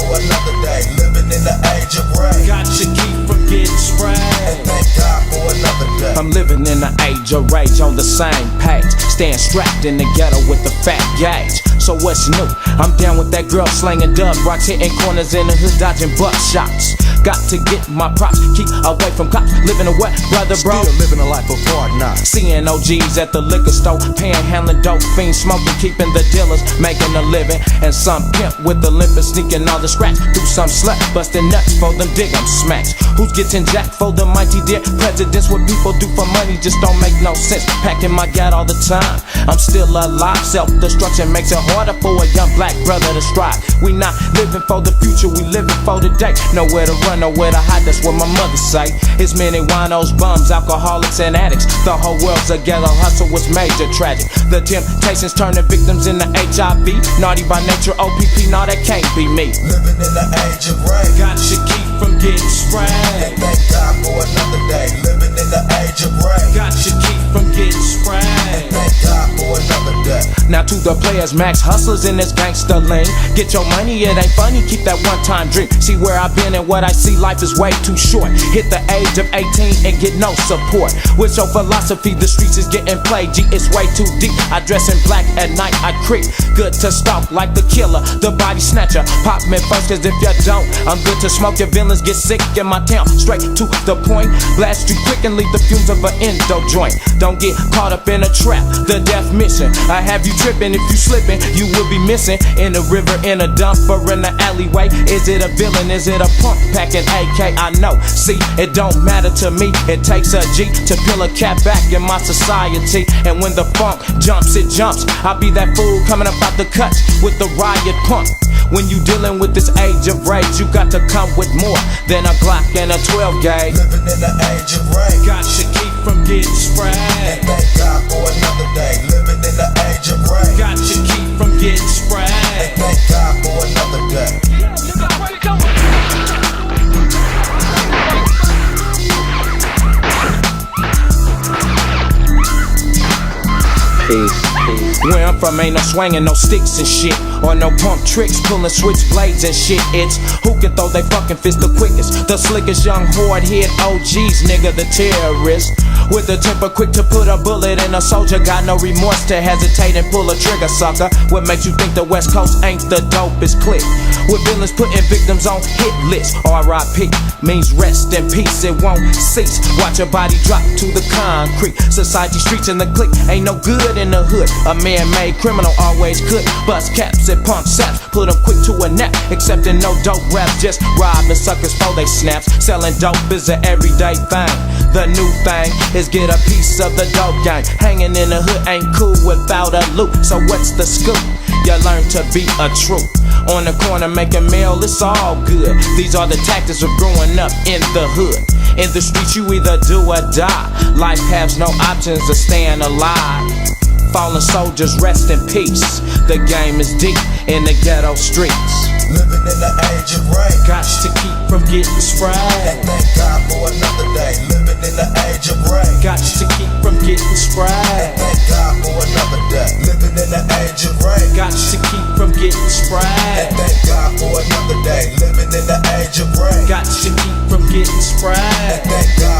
for another day. Living in the age of rage. Got to keep from getting sprayed. And thank God for another day. I'm living in the age of rage on the same page. Staying strapped in the ghetto with the fat gauge. So what's new? I'm down with that girl slanging dub rocks, hitting corners in the hood, dodging buck shots. Got to get my props, keep away from cops. Living a what, brother, bro? Still living a life of hard knocks. Seeing OGs at the liquor store, panhandling dope fiends, smoking, keeping the dealers, making a living. And some pimp with the limping, sneaking all the scratch. Do some slut, busting nuts for them dig 'em smacks. Who's getting jacked for the mighty dear presidents? What people do for money just don't make no sense. Packing my gat all the time, I'm still alive. Self-destruction makes it harder for a young black brother to strive. We not living for the future, we living for the day. Nowhere to run, nowhere to hide, that's what my mother say. It's many winos, bums, alcoholics, and addicts. The whole world's a ghetto hustle was major tragic. The temptations turning victims into HIV. Naughty by nature, OPP, nah, that can't be me. Living in the age of rage. Got to keep from getting sprayed. And thank God for another day. Living in the age of rage. Got to keep from getting sprayed. And thank God for another day. Now to the players, max hustlers in this gangster lane. Get your money, it ain't funny, keep that one-time dream. See where I've been and what I see, life is way too short. Hit the age of 18 and get no support. With your philosophy, the streets is getting played. G, it's way too deep. I dress in black at night, I creep. Good to stalk like the killer, the body snatcher. Pop me first, cause if you don't, I'm good to smoke. Your villains get sick in my town, straight to the point. Blast you quick and leave the fumes of an endo joint. Don't get caught up in a trap, the death mission. I have you tripping, if you slipping, you will be missing. In the river, in a dumper, in the alleyway. Is it a villain, is it a punk packing AK? I know, see, it don't matter to me. It takes a G to peel a cat back in my society. And when the funk jumps, it jumps. I'll be that fool coming up out the cuts with the riot pump. When you dealing with this age of rage, you got to come with more than a Glock and a 12 gauge. Living in the age of rage. Got to keep from getting sprayed. And thank God for another day. Living in the age of rage. Got to keep from getting sprayed. And thank God for another day. Peace. Where I'm from ain't no swinging, no sticks and shit, or no pump tricks, pulling switchblades and shit. It's who can throw they fucking fist the quickest, the slickest young horde head OGs, nigga, the terrorist. With a temper quick to put a bullet in a soldier, got no remorse to hesitate and pull a trigger, sucker. What makes you think the West Coast ain't the dopest clique? With villains putting victims on hit lists. R.I.P. means rest in peace, it won't cease. Watch your body drop to the concrete. Society, streets, and the clique ain't no good in the hood. A man-made criminal always could bust caps and pump saps, put them quick to a nap. Accepting no dope raps, just robbing suckers for they snaps. Selling dope is an everyday thing. The new thing is get a piece of the dope gang. Hanging in the hood ain't cool without a loop. So what's the scoop? You learn to be a troop. On the corner making mail, it's all good. These are the tactics of growing up in the hood. In the streets you either do or die. Life has no options of staying alive. Fallen soldiers rest in peace. The game is deep in the ghetto streets. Living in the age of rage. Got to keep from getting sprayed. And thank God for another day. Living in the age of rage. Got to keep from getting sprayed. And thank God for another day. Living in the age of rage. Got to keep from getting sprayed. And thank God for another day. Living in the age of rage. Got to keep from getting sprayed. And thank God